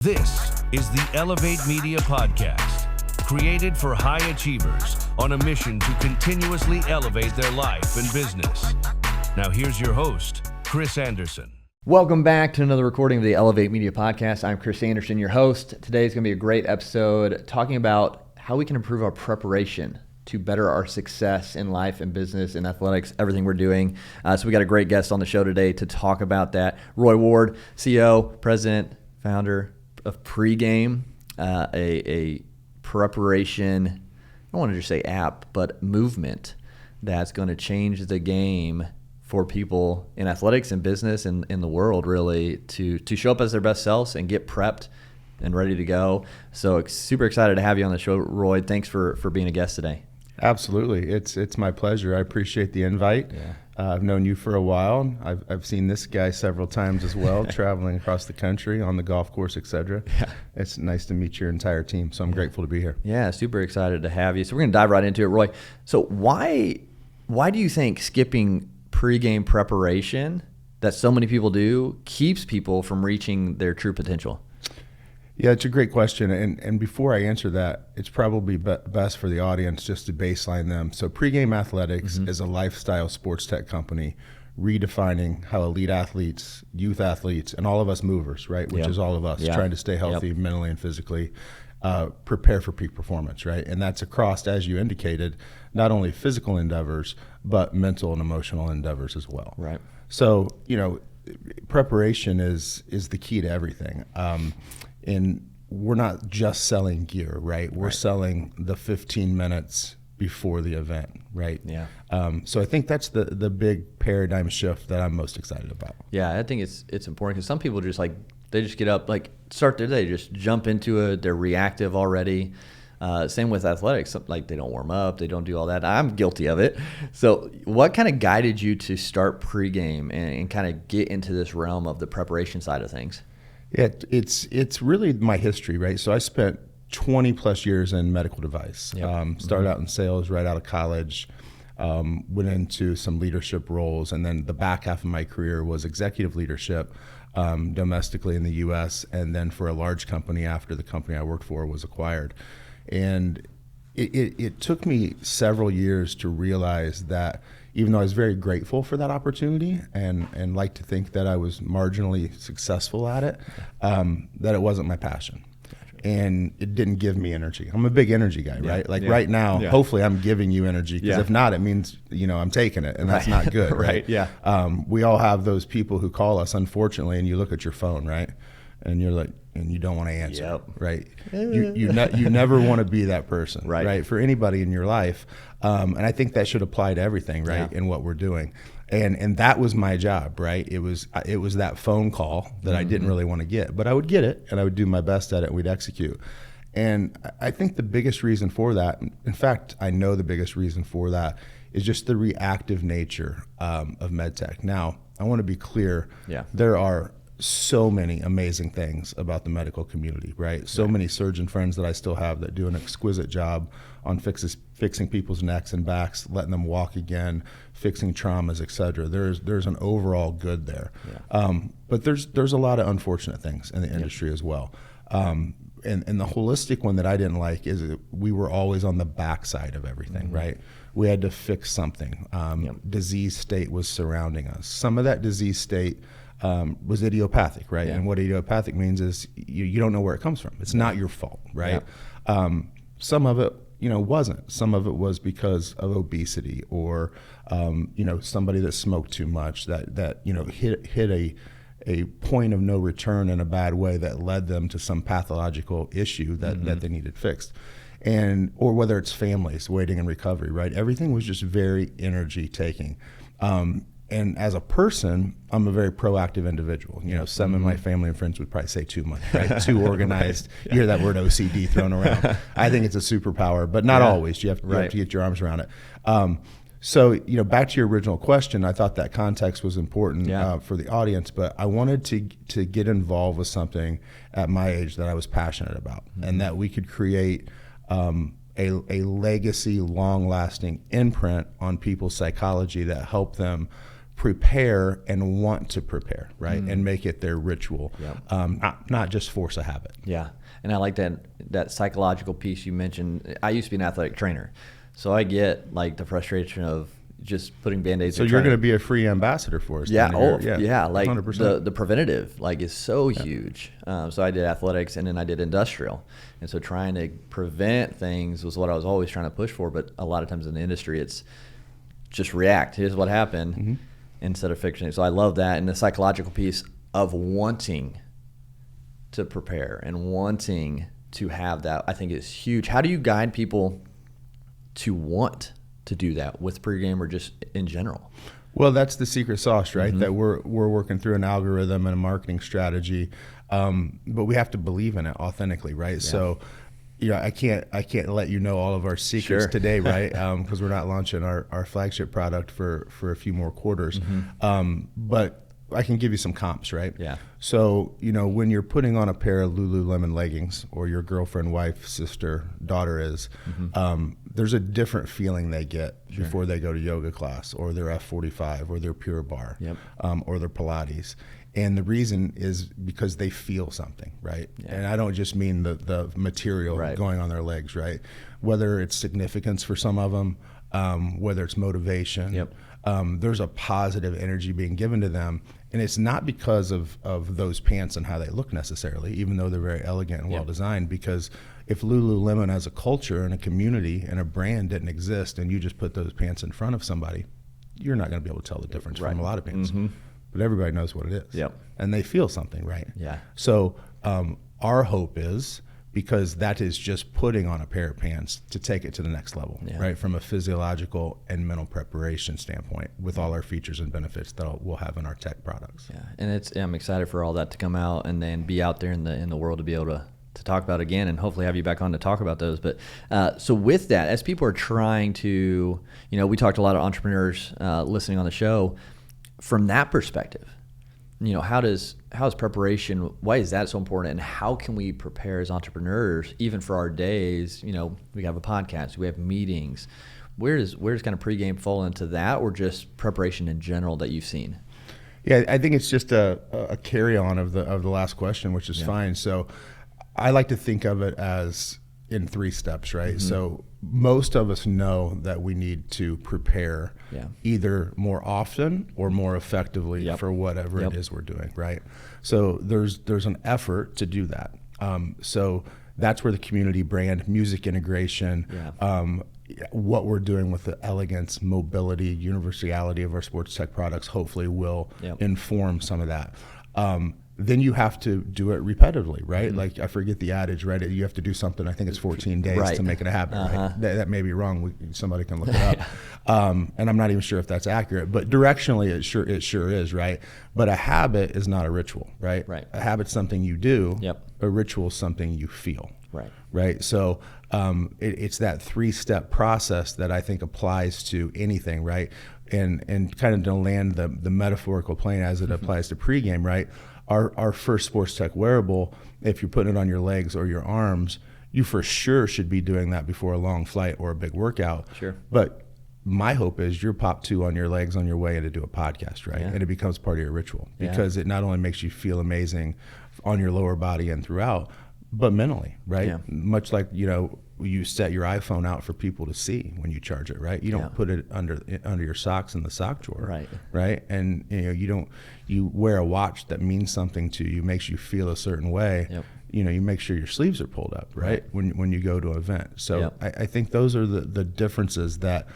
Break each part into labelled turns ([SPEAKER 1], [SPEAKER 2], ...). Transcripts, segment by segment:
[SPEAKER 1] This is the Elevate Media Podcast, created for high achievers on a mission to continuously elevate their life and business. Now here's your host, Chris Anderson.
[SPEAKER 2] Welcome back to another recording of the Elevate Media Podcast. I'm Chris Anderson, your host. Today's going to be a great episode talking about how we can improve our preparation to better our success in life and business and athletics, everything we're doing. So we got a great guest on the show today to talk about that. Roy Ward, CEO, president, founder of Pregame, a preparation, I don't want to just say app, but movement that's going to change the game for people in athletics and business and in the world, really, to show up as their best selves and get prepped and ready to go. So super excited to have you on the show, Roy. Thanks for being a guest today.
[SPEAKER 3] Absolutely. It's my pleasure. I appreciate the invite.
[SPEAKER 2] Yeah.
[SPEAKER 3] I've known you for a while. I've seen this guy several times as well, traveling across the country on the golf course, etc.
[SPEAKER 2] Yeah.
[SPEAKER 3] It's nice to meet your entire team, so I'm grateful to be here.
[SPEAKER 2] Yeah, super excited to have you. So we're going to dive right into it, Roy. So why do you think skipping pregame preparation that so many people do keeps people from reaching their true potential?
[SPEAKER 3] Yeah, it's a great question. And before I answer that, it's probably best for the audience just to baseline them. So Pregame Athletics is a lifestyle sports tech company redefining how elite athletes, youth athletes, and all of us movers, right, which is all of us trying to stay healthy mentally and physically, prepare for peak performance, right? And that's across, as you indicated, not only physical endeavors, but mental and emotional endeavors as well.
[SPEAKER 2] Right.
[SPEAKER 3] So, preparation is the key to everything. And we're not just selling gear, right? We're selling the 15 minutes before the event, right?
[SPEAKER 2] Yeah.
[SPEAKER 3] So I think that's the big paradigm shift that I'm most excited about.
[SPEAKER 2] Yeah, I think it's important because some people just they just get up, start their day, just jump into it. They're reactive already. Same with athletics. They don't warm up. They don't do all that. I'm guilty of it. So what kind of guided you to start pregame and kind of get into this realm of the preparation side of things?
[SPEAKER 3] Yeah, it's really my history, right? So I spent 20 plus years in medical device. Started out in sales right out of college, went into some leadership roles, and then the back half of my career was executive leadership domestically in the U.S. and then for a large company after the company I worked for was acquired. And it took me several years to realize that even though I was very grateful for that opportunity and like to think that I was marginally successful at it, that it wasn't my passion. Gotcha. And it didn't give me energy. I'm a big energy guy, right? Right now, hopefully I'm giving you energy, because if not, it means, I'm taking it, and that's not good, right? We all have those people who call us, unfortunately, and you look at your phone, right? And you're like, and you don't want to answer, right? You never want to be that person, right? For anybody in your life. And I think that should apply to everything, right? In what we're doing. And that was my job, right? It was that phone call that I didn't really want to get, but I would get it and I would do my best at it and we'd execute. And I think the biggest reason for that, in fact, I know the biggest reason for that is just the reactive nature of medtech. Now, I want to be clear. There are so many amazing things about the medical community, right? So many surgeon friends that I still have that do an exquisite job on fixing people's necks and backs, letting them walk again, fixing traumas, etc. There's an overall good there. But there's a lot of unfortunate things in the industry as well. And the holistic one that I didn't like is that we were always on the backside of everything, right? We had to fix something. Disease state was surrounding us. Some of that disease state was idiopathic, right? And what idiopathic means is you don't know where it comes from. It's not your fault, right? Some of it, wasn't. Some of it was because of obesity or, somebody that smoked too much that hit a point of no return in a bad way that led them to some pathological issue that they needed fixed. Or whether it's families waiting in recovery, right? Everything was just very energy taking. And as a person, I'm a very proactive individual. Some of my family and friends would probably say too much, right? Too organized. You hear that word OCD thrown around. I think it's a superpower, but not always. You have to get your arms around it. So, back to your original question, I thought that context was important for the audience, but I wanted to get involved with something at my age that I was passionate about, and that we could create a legacy, long-lasting imprint on people's psychology that helped them prepare and want to prepare, right? And make it their ritual, not just force a habit.
[SPEAKER 2] Yeah. And I like that psychological piece you mentioned. I used to be an athletic trainer, so I get like the frustration of just putting Band-Aids.
[SPEAKER 3] So you're going to be a free ambassador for us.
[SPEAKER 2] Yeah.
[SPEAKER 3] Then.
[SPEAKER 2] Like
[SPEAKER 3] 100%.
[SPEAKER 2] the preventative like is so huge. So I did athletics and then I did industrial. And so trying to prevent things was what I was always trying to push for. But a lot of times in the industry, it's just react. Here's what happened instead of fixing it. So I love that. And the psychological piece of wanting to prepare and wanting to have that, I think is huge. How do you guide people to want to do that with pregame or just in general?
[SPEAKER 3] Well, that's the secret sauce, right? That we're working through an algorithm and a marketing strategy, but we have to believe in it authentically, right? Yeah. So, I can't let you know all of our secrets today, right? Because we're not launching our flagship product for a few more quarters, but I can give you some comps, right?
[SPEAKER 2] Yeah.
[SPEAKER 3] So, when you're putting on a pair of Lululemon leggings, or your girlfriend, wife, sister, daughter is, there's a different feeling they get before they go to yoga class, or their F45, or their Pure Barre, or their Pilates. And the reason is because they feel something, right? Yeah. And I don't just mean the material going on their legs, right? Whether it's significance for some of them, whether it's motivation, there's a positive energy being given to them. And it's not because of those pants and how they look necessarily, even though they're very elegant and well designed, because if Lululemon as a culture and a community and a brand didn't exist and you just put those pants in front of somebody, you're not going to be able to tell the difference from a lot of pants. But everybody knows what it is. And they feel something, right?
[SPEAKER 2] Yeah.
[SPEAKER 3] So our hope is, because that is just putting on a pair of pants, to take it to the next level, right? From a physiological and mental preparation standpoint, with all our features and benefits that we'll have in our tech products.
[SPEAKER 2] Yeah, and I'm excited for all that to come out and then be out there in the world to be able to talk about again, and hopefully have you back on to talk about those. But so with that, as people are trying to, we talked to a lot of entrepreneurs listening on the show. From that perspective, how is preparation, why is that so important, and how can we prepare as entrepreneurs, even for our days? We have a podcast, we have meetings. Where does kind of pregame fall into that, or just preparation in general that you've seen?
[SPEAKER 3] Yeah, I think it's just a carry on of the last question, which is fine. So I like to think of it as in 3 steps, right? So most of us know that we need to prepare either more often or more effectively for whatever it is we're doing, right? So there's an effort to do that. So that's where the community brand, music integration, what we're doing with the elegance, mobility, universality of our sports tech products hopefully will inform some of that. Then you have to do it repetitively, right? Like, I forget the adage, right? You have to do something, I think it's 14 days to make it happen, right? That may be wrong. Somebody can look it up. And I'm not even sure if that's accurate, but directionally it sure is, right? But a habit is not a ritual, right? A habit's something you do. A ritual is something you feel. Right. So it's that 3-step process that I think applies to anything, right? And kind of to land the metaphorical plane as it applies to pregame, right? Our first sports tech wearable, if you're putting it on your legs or your arms, you for sure should be doing that before a long flight or a big workout. But my hope is you're pop 2 on your legs on your way in to do a podcast, right? And it becomes part of your ritual, because it not only makes you feel amazing on your lower body and throughout, but mentally, right? Much like, you set your iPhone out for people to see when you charge it, right? You don't put it under your socks in the sock drawer, right? And you wear a watch that means something to you, makes you feel a certain way. You make sure your sleeves are pulled up, right? When you go to an event. So I think those are the differences that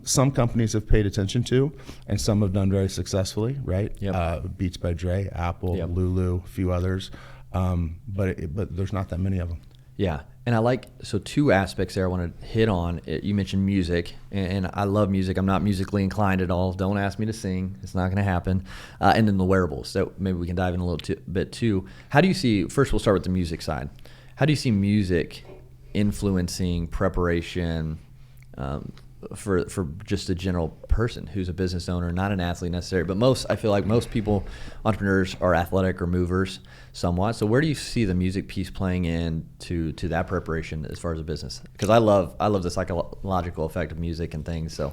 [SPEAKER 3] some companies have paid attention to, and some have done very successfully, right? Beats by Dre, Apple, Lulu, a few others. But there's not that many of them.
[SPEAKER 2] Yeah, and I like, so 2 aspects there I want to hit on. You mentioned music, and I love music. I'm not musically inclined at all. Don't ask me to sing. It's not going to happen. And then the wearables. So maybe we can dive in a little bit too. How do you see, first we'll start with the music side. How do you see music influencing preparation for just a general person who's a business owner, not an athlete necessarily, but I feel like most people, entrepreneurs, are athletic or movers somewhat. So where do you see the music piece playing in to that preparation as far as a business? Because I love the psychological effect of music and things. So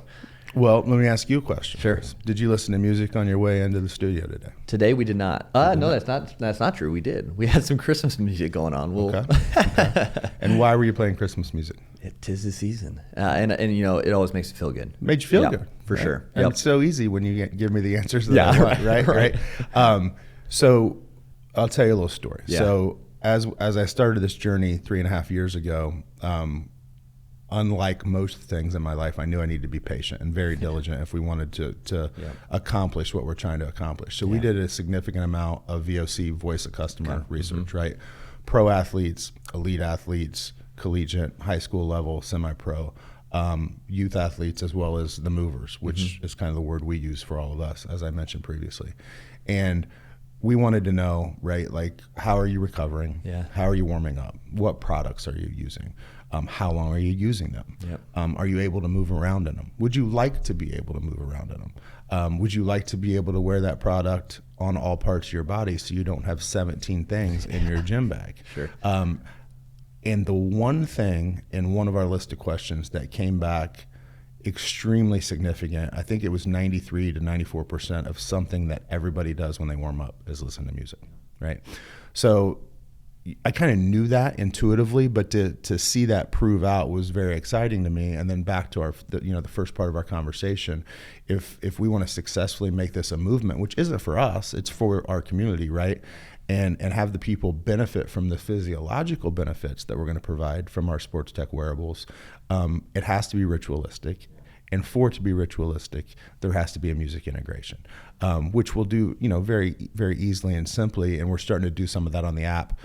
[SPEAKER 3] Well, let me ask you a question.
[SPEAKER 2] Sure.
[SPEAKER 3] Did you listen to music on your way into the studio today?
[SPEAKER 2] Today we did not. No, that's not true. We did. We had some Christmas music going on.
[SPEAKER 3] Okay. And why were you playing Christmas music?
[SPEAKER 2] It is the season, and it always makes me feel good.
[SPEAKER 3] Made you feel good,
[SPEAKER 2] for
[SPEAKER 3] right?
[SPEAKER 2] sure.
[SPEAKER 3] And it's so easy when you give me the answers that I want, right? So I'll tell you a little story.
[SPEAKER 2] Yeah.
[SPEAKER 3] So as I started this journey 3.5 years ago, unlike most things in my life, I knew I needed to be patient and very diligent if we wanted to accomplish what we're trying to accomplish. So we did a significant amount of VOC, voice of customer research, right? Pro athletes, elite athletes, collegiate, high school level, semi-pro, youth athletes, as well as the movers, which is kind of the word we use for all of us, as I mentioned previously. And we wanted to know, right, like, how are you recovering?
[SPEAKER 2] Yeah.
[SPEAKER 3] How are you warming up? What products are you using? How long are you using them?
[SPEAKER 2] Yep.
[SPEAKER 3] Are you able to move around in them? Would you like to be able to move around in them? Would you like to be able to wear that product on all parts of your body so you don't have 17 things in your gym bag?
[SPEAKER 2] Sure.
[SPEAKER 3] And the one thing in one of our list of questions that came back extremely significant, I think it was 93 to 94% of something that everybody does when they warm up is listen to music, right? So I kind of knew that intuitively, but to see that prove out was very exciting to me. And then back to the first part of our conversation, if we want to successfully make this a movement, which isn't for us, it's for our community, right? And have the people benefit from the physiological benefits that we're going to provide from our sports tech wearables, it has to be ritualistic. And for it to be ritualistic, there has to be a music integration, which we'll do, very, very easily and simply. And we're starting to do some of that on the app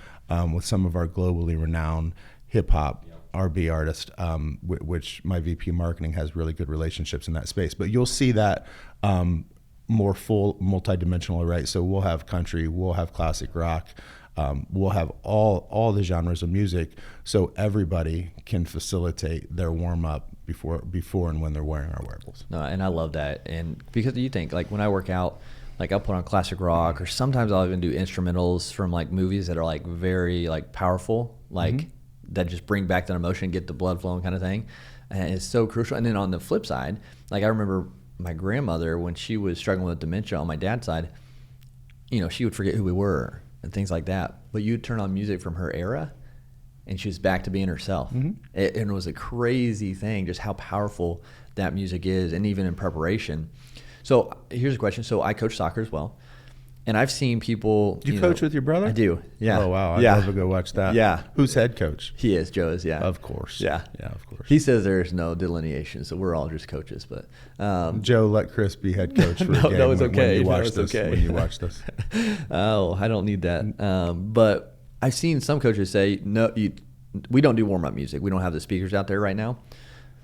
[SPEAKER 3] with some of our globally renowned hip hop R&B artists, which my VP marketing has really good relationships in that space. But you'll see that more full, multidimensional, right? So we'll have country, we'll have classic rock, we'll have all the genres of music, so everybody can facilitate their warm up before and when they're wearing our wearables.
[SPEAKER 2] No, and I love that. And because you think, like, when I work out, like, I'll put on classic rock, or sometimes I'll even do instrumentals from like movies that are like very like powerful, like that just bring back that emotion, get the blood flowing kind of thing. And it's so crucial. And then on the flip side, like, I remember my grandmother, when she was struggling with dementia on my dad's side, she would forget who we were and things like that. But you'd turn on music from her era, and she was back to being herself. It was a crazy thing, just how powerful that music is, and even in preparation. So here's a question. So I coach soccer as well, and I've seen people.
[SPEAKER 3] Do you coach with your brother?
[SPEAKER 2] I do. Yeah.
[SPEAKER 3] Oh wow! I'd love to go watch that.
[SPEAKER 2] Yeah.
[SPEAKER 3] Who's head coach?
[SPEAKER 2] He is. Joe is. Yeah.
[SPEAKER 3] Of course.
[SPEAKER 2] Yeah.
[SPEAKER 3] Yeah. Of course.
[SPEAKER 2] He says there's no delineation, so we're all just coaches. But
[SPEAKER 3] Joe, let Chris be head coach for a game.
[SPEAKER 2] No, it's okay.
[SPEAKER 3] When you watch this.
[SPEAKER 2] Oh, I don't need that. But I've seen some coaches say, no, we don't do warm-up music. We don't have the speakers out there right now.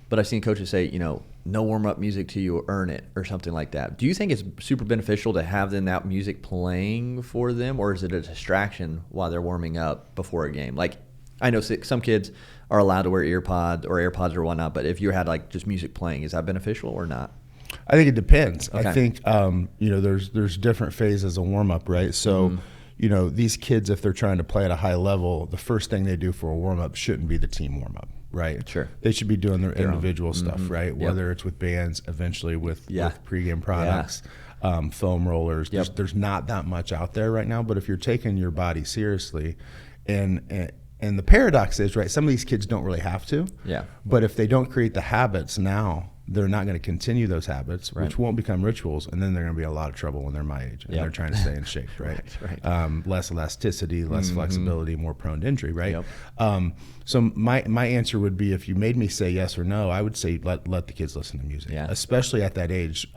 [SPEAKER 2] But I've seen coaches say, no warm-up music till you earn it, or something like that. Do you think it's super beneficial to have then that music playing for them, or is it a distraction while they're warming up before a game? Like, I know some kids are allowed to wear earpods or AirPods or whatnot, but if you had like just music playing, is that beneficial or not?
[SPEAKER 3] I think it depends.
[SPEAKER 2] Okay.
[SPEAKER 3] I think there's different phases of warm-up, right? So these kids, if they're trying to play at a high level, the first thing they do for a warm-up shouldn't be the team warm-up, right?
[SPEAKER 2] Sure.
[SPEAKER 3] They should be doing their individual stuff, right? Whether it's with bands, eventually with pregame products, foam rollers. There's not that much out there right now, but if you're taking your body seriously, and the paradox is, right, some of these kids don't really have to. Yeah. But if they don't create the habits now, they're not going to continue those habits, which won't become rituals, and then they're going to be in a lot of trouble when they're my age, and they're trying to stay in shape, right? Less elasticity, less flexibility, more prone to injury, right? So my answer would be, if you made me say yes or no, I would say let the kids listen to music, especially at that age.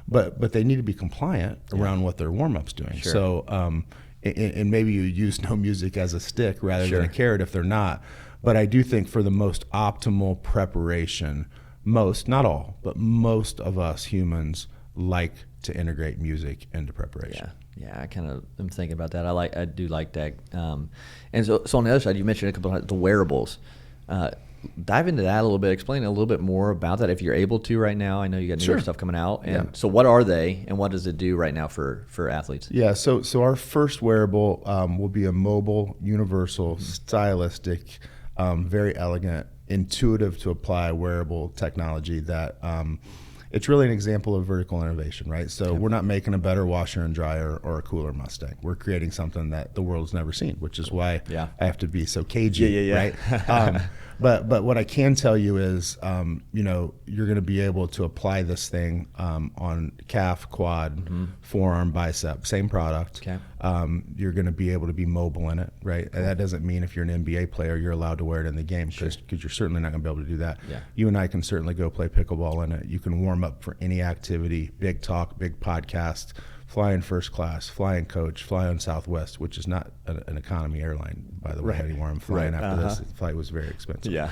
[SPEAKER 3] But they need to be compliant around what their warm-up's doing. Sure. So and maybe you use no music as a stick rather than a carrot if they're not. But I do think for the most optimal preparation, not all, but most of us humans like to integrate music into preparation.
[SPEAKER 2] Yeah, I kind of am thinking about that. I do like that. And so on the other side, you mentioned a couple of the wearables. Dive into that a little bit. Explain a little bit more about that if you're able to right now. I know you got newer stuff coming out. And so what are they, and what does it do right now for athletes?
[SPEAKER 3] Yeah, so our first wearable will be a mobile, universal, stylistic, very elegant, intuitive to apply wearable technology that it's really an example of vertical innovation, right? So we're not making a better washer and dryer or a cooler Mustang. We're creating something that the world's never seen, which is why I have to be so cagey, right? But what I can tell you is, you're going to be able to apply this thing on calf, quad, forearm, bicep, same product.
[SPEAKER 2] Okay.
[SPEAKER 3] You're going to be able to be mobile in it, right? And that doesn't mean if you're an NBA player, you're allowed to wear it in the game, because you're certainly not going to be able to do that.
[SPEAKER 2] Yeah.
[SPEAKER 3] You and I can certainly go play pickleball in it. You can warm up for any activity, big talk, big podcast, fly in first class, fly in coach, fly on Southwest, which is not an economy airline, by the way, anymore. I'm flying after this. The flight was very expensive.
[SPEAKER 2] Yeah.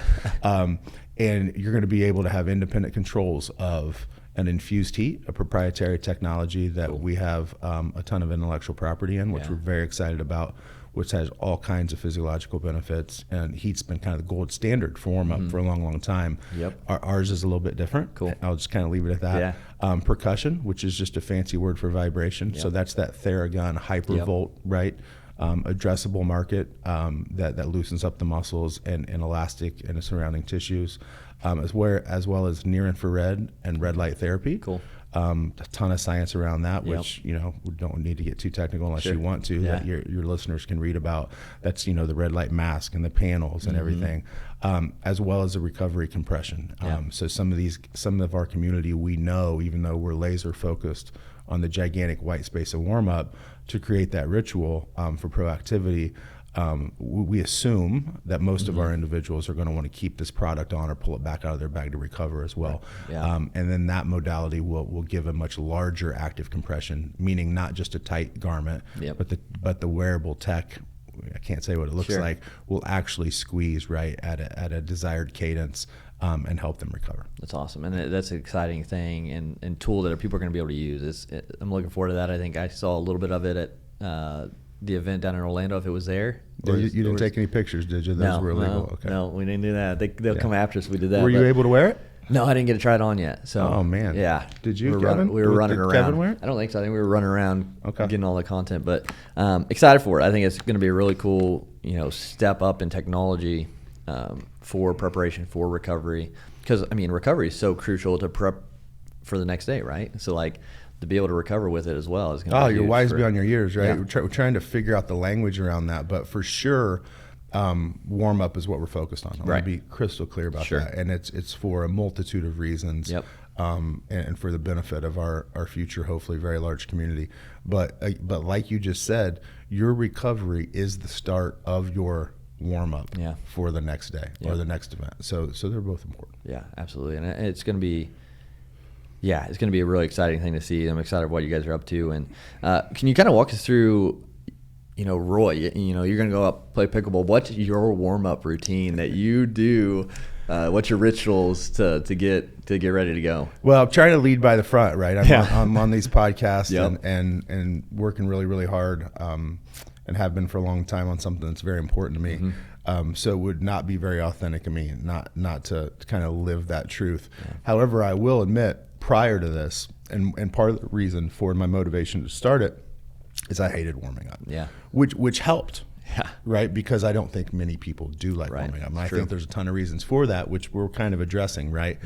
[SPEAKER 3] And you're going to be able to have independent controls of an infused heat, a proprietary technology that we have a ton of intellectual property in, which we're very excited about, which has all kinds of physiological benefits. And heat's been kind of the gold standard for warm-up for a long, long time.
[SPEAKER 2] Yep.
[SPEAKER 3] Ours is a little bit different.
[SPEAKER 2] Cool.
[SPEAKER 3] I'll just kind of leave it at that.
[SPEAKER 2] Yeah.
[SPEAKER 3] Percussion, which is just a fancy word for vibration. So that's that Theragun hypervolt, right? Addressable market that loosens up the muscles and elastic and the surrounding tissues, as well as near infrared and red light therapy.
[SPEAKER 2] Cool.
[SPEAKER 3] A ton of science around that, which we don't need to get too technical unless you want to. That your listeners can read about. That's the red light mask and the panels and everything, as well as the recovery compression. So some of our community, we know, even though we're laser focused on the gigantic white space of warm up to create that ritual for proactivity. We assume that most of our individuals are going to want to keep this product on or pull it back out of their bag to recover as well. And then that modality will give a much larger active compression, meaning not just a tight garment, but the wearable tech, I can't say what it looks like, will actually squeeze right at a desired cadence and help them recover.
[SPEAKER 2] That's awesome. And that's an exciting thing and tool that people are going to be able to use. I'm looking forward to that. I think I saw a little bit of it at the event down in Orlando, if it was there.
[SPEAKER 3] You didn't take any pictures, did you? Those were illegal. Okay.
[SPEAKER 2] No, we didn't do that. They'll come after us if we did that.
[SPEAKER 3] Were you able to wear it?
[SPEAKER 2] No, I didn't get to try it on yet. So.
[SPEAKER 3] Oh, man.
[SPEAKER 2] Yeah.
[SPEAKER 3] Did you,
[SPEAKER 2] Kevin? We were running around.
[SPEAKER 3] Kevin wear it?
[SPEAKER 2] I don't think so. I think we were running around getting all the content. But excited for it. I think it's going to be a really cool, step up in technology for preparation for recovery. Because, recovery is so crucial to prep for the next day, right? So, to be able to recover with it as well is going to be
[SPEAKER 3] you're wise beyond your years, right?
[SPEAKER 2] Yeah.
[SPEAKER 3] We're trying to figure out the language around that, but for sure, warm up is what we're focused on. I want to be crystal clear about that, and it's for a multitude of reasons, and for the benefit of our future, hopefully very large community. But like you just said, your recovery is the start of your warm up for the next day or the next event. So they're both important. Yeah,
[SPEAKER 2] absolutely, and it's going to be. Yeah, it's going to be a really exciting thing to see. I'm excited what you guys are up to. And can you kind of walk us through, Roy, you're going to go up, play pickleball. What's your warm-up routine that you do? What's your rituals to get ready to go?
[SPEAKER 3] Well, I'm trying to lead by the front, right? I'm on these podcasts and working really, really hard and have been for a long time on something that's very important to me. So it would not be very authentic of me not to kind of live that truth. However, I will admit, prior to this, and part of the reason for my motivation to start it is I hated warming up. Which helped. Right? Because I don't think many people do like warming up. And I think there's a ton of reasons for that, which we're kind of addressing, right?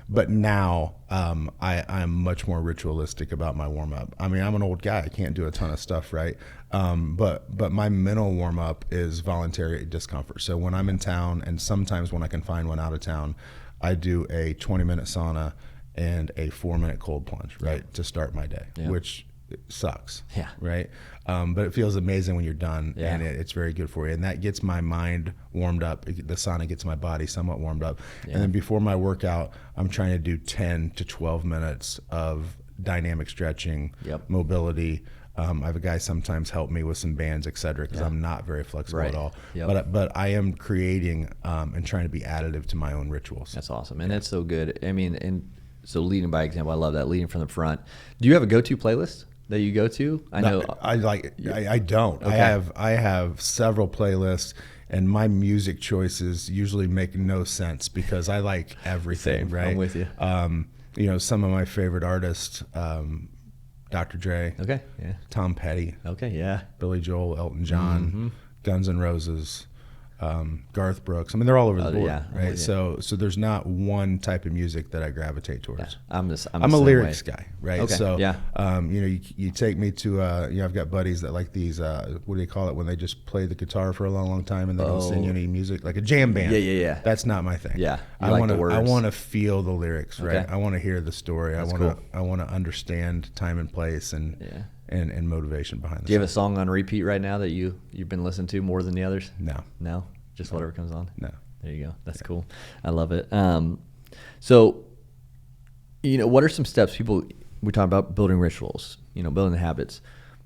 [SPEAKER 3] But now I'm much more ritualistic about my warm up. I'm an old guy. I can't do a ton of stuff, right? But my mental warm up is voluntary discomfort. So when I'm in town, and sometimes when I can find one out of town, I do a 20-minute sauna and a 4-minute cold plunge, right, to start my day, which sucks, right? But it feels amazing when you're done, and it's very good for you. And that gets my mind warmed up. The sauna gets my body somewhat warmed up. And then before my workout, I'm trying to do 10 to 12 minutes of dynamic stretching, mobility. I have a guy sometimes help me with some bands, et cetera, because I'm not very flexible at all. But I am creating and trying to be additive to my own rituals.
[SPEAKER 2] That's awesome. And that's so good. So leading by example, I love that, leading from the front. Do you have a go-to playlist that you go to? I know.
[SPEAKER 3] I don't. Okay. I have several playlists, and my music choices usually make no sense because I like everything. Right.
[SPEAKER 2] I'm with you.
[SPEAKER 3] Some of my favorite artists, Dr. Dre.
[SPEAKER 2] Okay. Yeah.
[SPEAKER 3] Tom Petty.
[SPEAKER 2] Okay. Yeah.
[SPEAKER 3] Billy Joel, Elton John, Guns N' Roses. Garth Brooks. I mean, they're all over the board,
[SPEAKER 2] yeah,
[SPEAKER 3] right? So there's not one type of music that I gravitate towards.
[SPEAKER 2] Yeah, I'm
[SPEAKER 3] a lyrics guy, right?
[SPEAKER 2] Okay,
[SPEAKER 3] So,
[SPEAKER 2] yeah.
[SPEAKER 3] You take me to, I've got buddies that like these, what do they call it when they just play the guitar for a long, long time and they don't sing any music, like a jam band.
[SPEAKER 2] Yeah.
[SPEAKER 3] That's not my thing.
[SPEAKER 2] Yeah,
[SPEAKER 3] I want to feel the lyrics, right?
[SPEAKER 2] Okay.
[SPEAKER 3] I want to hear the story.
[SPEAKER 2] That's
[SPEAKER 3] I want to understand time and place and motivation behind.
[SPEAKER 2] Do you have a song on repeat right now that you've been listening to more than the others?
[SPEAKER 3] No.
[SPEAKER 2] Just whatever comes on?
[SPEAKER 3] No.
[SPEAKER 2] There you go. That's cool. I love it. So, what are some steps we talk about building rituals, building habits.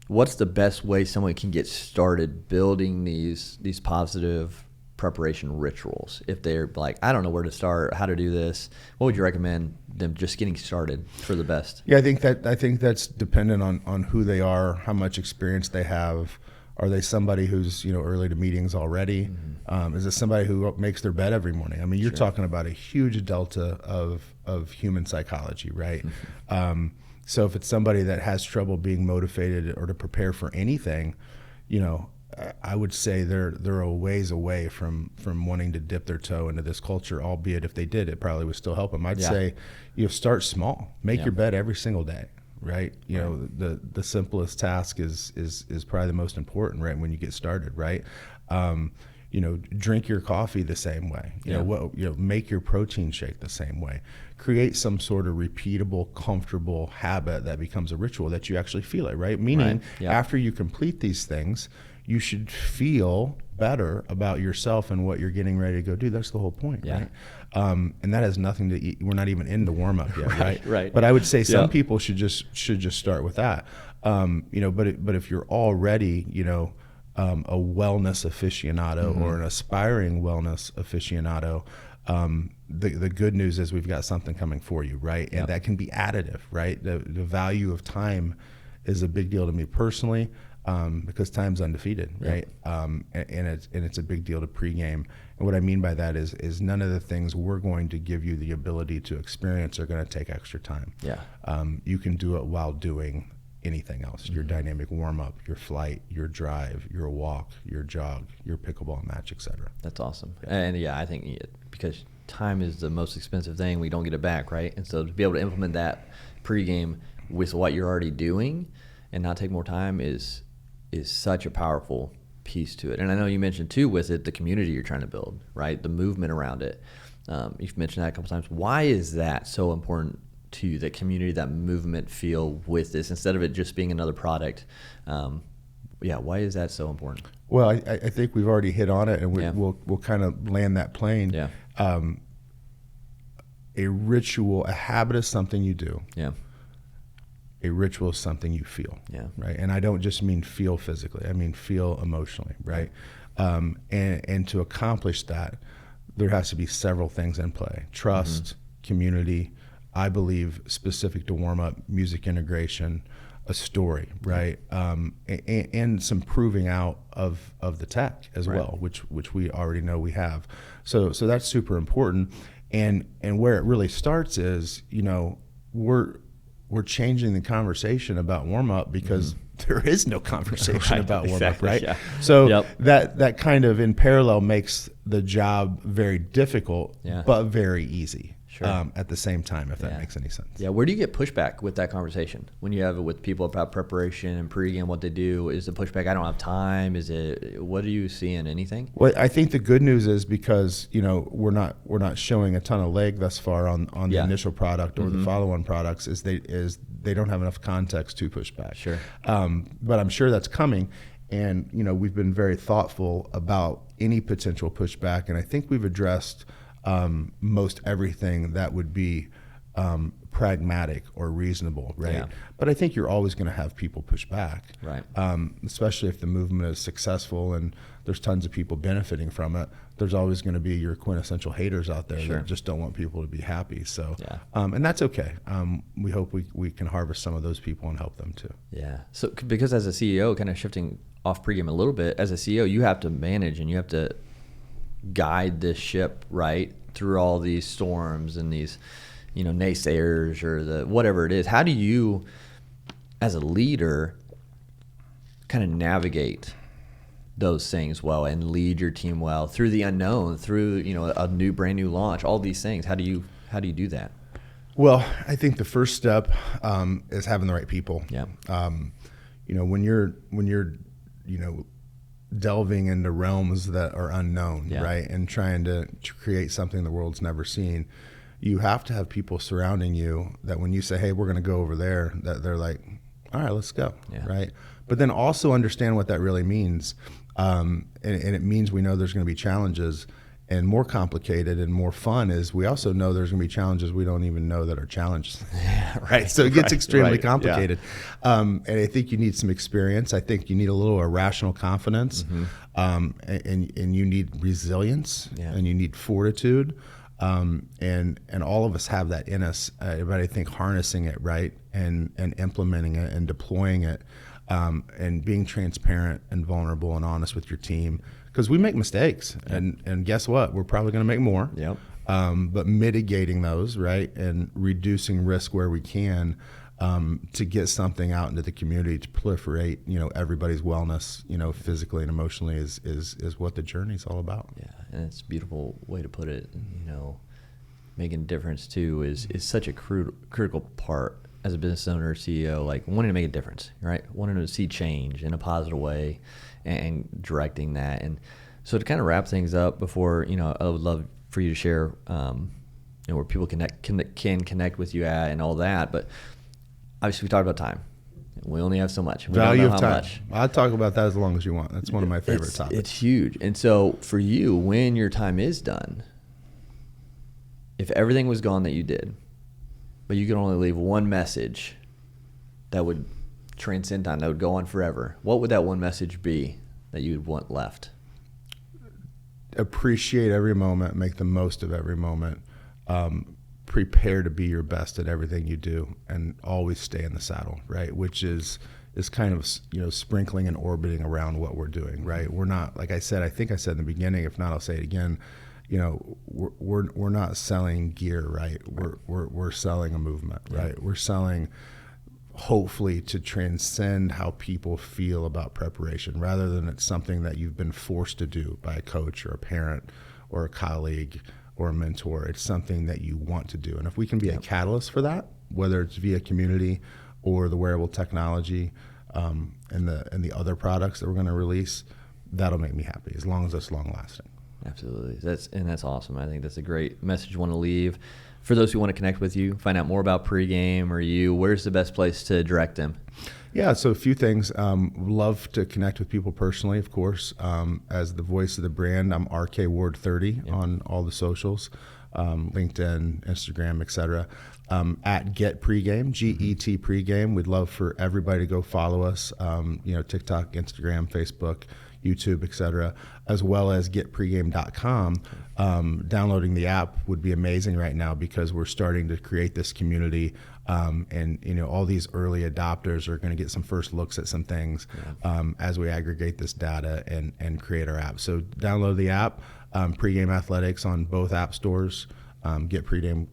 [SPEAKER 2] What's the best way someone can get started building these positive preparation rituals? If they're like, I don't know where to start, how to do this, what would you recommend them just getting started for the best?
[SPEAKER 3] Yeah, I think that's dependent on who they are, how much experience they have. Are they somebody who's early to meetings already? Mm-hmm. Is it somebody who makes their bed every morning? I mean, you're talking about a huge delta of human psychology, right? Mm-hmm. So if it's somebody that has trouble being motivated or to prepare for anything, I would say they're a ways away from wanting to dip their toe into this culture. Albeit if they did, it probably would still help them. I'd say start small. Make your bed every single day. Right, the simplest task is probably the most important. Right, when you get started, right, drink your coffee the same way. Make your protein shake the same way. Create some sort of repeatable, comfortable habit that becomes a ritual that you actually feel it. Right, meaning after you complete these things, you should feel better about yourself and what you're getting ready to go do. That's the whole point, right? And that has nothing to eat. We're not even in the warm up yet, right?
[SPEAKER 2] Right.
[SPEAKER 3] But I would say some people should just start with that. But if you're already, a wellness aficionado or an aspiring wellness aficionado, the good news is we've got something coming for you, right? And that can be additive, right? The value of time is a big deal to me personally. Because time's undefeated, right? And it's a big deal to pregame. And what I mean by that is none of the things we're going to give you the ability to experience are going to take extra time.
[SPEAKER 2] Yeah.
[SPEAKER 3] You can do it while doing anything else: your dynamic warm up, your flight, your drive, your walk, your jog, your pickleball match, etc.
[SPEAKER 2] That's awesome. And I think because time is the most expensive thing, we don't get it back, right? And so to be able to implement that pregame with what you're already doing and not take more time is such a powerful piece to it. And I know you mentioned too with it the community you're trying to build, right? The movement around it. You've mentioned that a couple times. Why is that so important to you, that community, that movement feel with this, instead of it just being another product? Why is that so important?
[SPEAKER 3] Well, I think we've already hit on it, and we'll kind of land that plane.
[SPEAKER 2] Yeah.
[SPEAKER 3] A ritual, a habit is something you do.
[SPEAKER 2] Yeah.
[SPEAKER 3] A ritual is something you feel, right? And I don't just mean feel physically; I mean feel emotionally, right? And to accomplish that, there has to be several things in play: trust, community. I believe specific to warm up, music integration, a story, right? And some proving out of the tech as well, which we already know we have. So that's super important. And where it really starts is, we're changing the conversation about warm up because there is no conversation about warm up, right?
[SPEAKER 2] Yeah.
[SPEAKER 3] So that kind of in parallel makes the job very difficult, but very easy. At the same time, if that makes any sense. Yeah.
[SPEAKER 2] Where do you get pushback with that conversation when you have it with people about preparation and pregame, what they do? Is the pushback, I don't have time? Is it, what are you seeing? Anything?
[SPEAKER 3] Well, I think the good news is because we're not showing a ton of leg thus far on the initial product or the follow-on products is they don't have enough context to push back.
[SPEAKER 2] Sure.
[SPEAKER 3] But I'm sure that's coming, and we've been very thoughtful about any potential pushback, and I think we've addressed most everything that would be pragmatic or reasonable, right?
[SPEAKER 2] Yeah.
[SPEAKER 3] But I think you're always going to have people push back,
[SPEAKER 2] right?
[SPEAKER 3] Especially if the movement is successful and there's tons of people benefiting from it. There's always going to be your quintessential haters out there that just don't want people to be happy. So, and that's okay. We hope we can harvest some of those people and help them too.
[SPEAKER 2] Yeah. So because as a CEO, kind of shifting off pregame a little bit, as a CEO, you have to manage and you have to guide this ship right through all these storms and these naysayers or the whatever it is. How do you as a leader kind of navigate those things well and lead your team well through the unknown, through a brand new launch, all these things? How do you do that?
[SPEAKER 3] Well, I think the first step is having the right people.
[SPEAKER 2] Yeah.
[SPEAKER 3] When you're delving into realms that are unknown, right, and trying to create something the world's never seen, you have to have people surrounding you that when you say, hey, we're going to go over there, that they're like, all right, let's go, right? But then also understand what that really means. And it means we know there's going to be challenges, and more complicated and more fun is we also know there's going to be challenges we don't even know that are challenges. Right. So it gets extremely complicated. And I think you need some experience. I think you need a little irrational confidence, and you need resilience, and you need fortitude. And all of us have that in us, but I think harnessing it right and implementing it and deploying it, and being transparent and vulnerable and honest with your team, because we make mistakes, and guess what? We're probably going to make more. But mitigating those, right, and reducing risk where we can, to get something out into the community to proliferate, everybody's wellness, physically and emotionally is what the journey's all about.
[SPEAKER 2] Yeah, and it's a beautiful way to put it. Making a difference too is such a critical part as a business owner, CEO, like wanting to make a difference, right? Wanting to see change in a positive way and directing that. And so to kind of wrap things up before, I would love for you to share, where people can connect with you at and all that. But obviously we talked about time. We only have so much.
[SPEAKER 3] Value of time. I'll talk about that as long as you want. That's one of my favorite topics.
[SPEAKER 2] It's huge. And so for you, when your time is done, if everything was gone that you did, but you could only leave one message that would transcend time, that would go on forever, what would that one message be that you would want left?
[SPEAKER 3] Appreciate every moment, make the most of every moment, prepare to be your best at everything you do, and always stay in the saddle, right? Which is kind of, sprinkling and orbiting around what we're doing, right? We're not, like I said, I think I said in the beginning, if not, I'll say it again, we're not selling gear, right? We're selling a movement, right? We're selling, hopefully, to transcend how people feel about preparation, rather than it's something that you've been forced to do by a coach or a parent or a colleague or a mentor. It's something that you want to do. And if we can be a catalyst for that, whether it's via community or the wearable technology, and the other products that we're going to release, that'll make me happy, as long as it's long lasting.
[SPEAKER 2] Absolutely. That's awesome. I think that's a great message you want to leave. For those who want to connect with you, find out more about Pregame or you, where's the best place to direct them?
[SPEAKER 3] Yeah, so a few things. Love to connect with people personally, of course. As the voice of the brand, I'm RK Ward 30 on all the socials, LinkedIn, Instagram, etc. At Get Pregame, GET Pregame. We'd love for everybody to go follow us. TikTok, Instagram, Facebook, YouTube, etc., as well as getpregame.com. Downloading the app would be amazing right now, because we're starting to create this community, and all these early adopters are going to get some first looks at some things as we aggregate this data and create our app. So download the app, Pregame Athletics on both app stores, getpregame.com,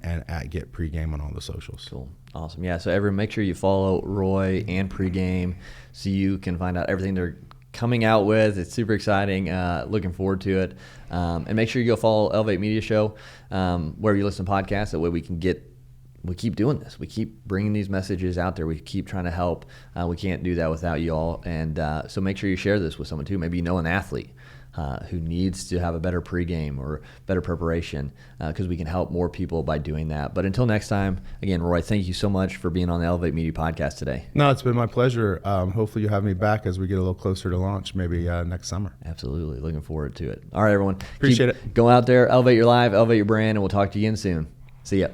[SPEAKER 3] and at getpregame on all the socials.
[SPEAKER 2] Cool. Awesome. Yeah, so everyone, make sure you follow Roy and Pregame so you can find out everything they're coming out with. It's super exciting. Looking forward to it. And make sure you go follow Elevate Media Show wherever you listen to podcasts. That way we keep doing this. We keep bringing these messages out there. We keep trying to help. We can't do that without you all. And so make sure you share this with someone too. Maybe an athlete who needs to have a better pregame or better preparation, because we can help more people by doing that. But until next time, again, Roy, thank you so much for being on the Elevate Media Podcast today.
[SPEAKER 3] No, it's been my pleasure. Hopefully you'll have me back as we get a little closer to launch, maybe next summer.
[SPEAKER 2] Absolutely. Looking forward to it. All right, everyone.
[SPEAKER 3] Appreciate it.
[SPEAKER 2] Go out there, elevate your life, elevate your brand, and we'll talk to you again soon. See ya.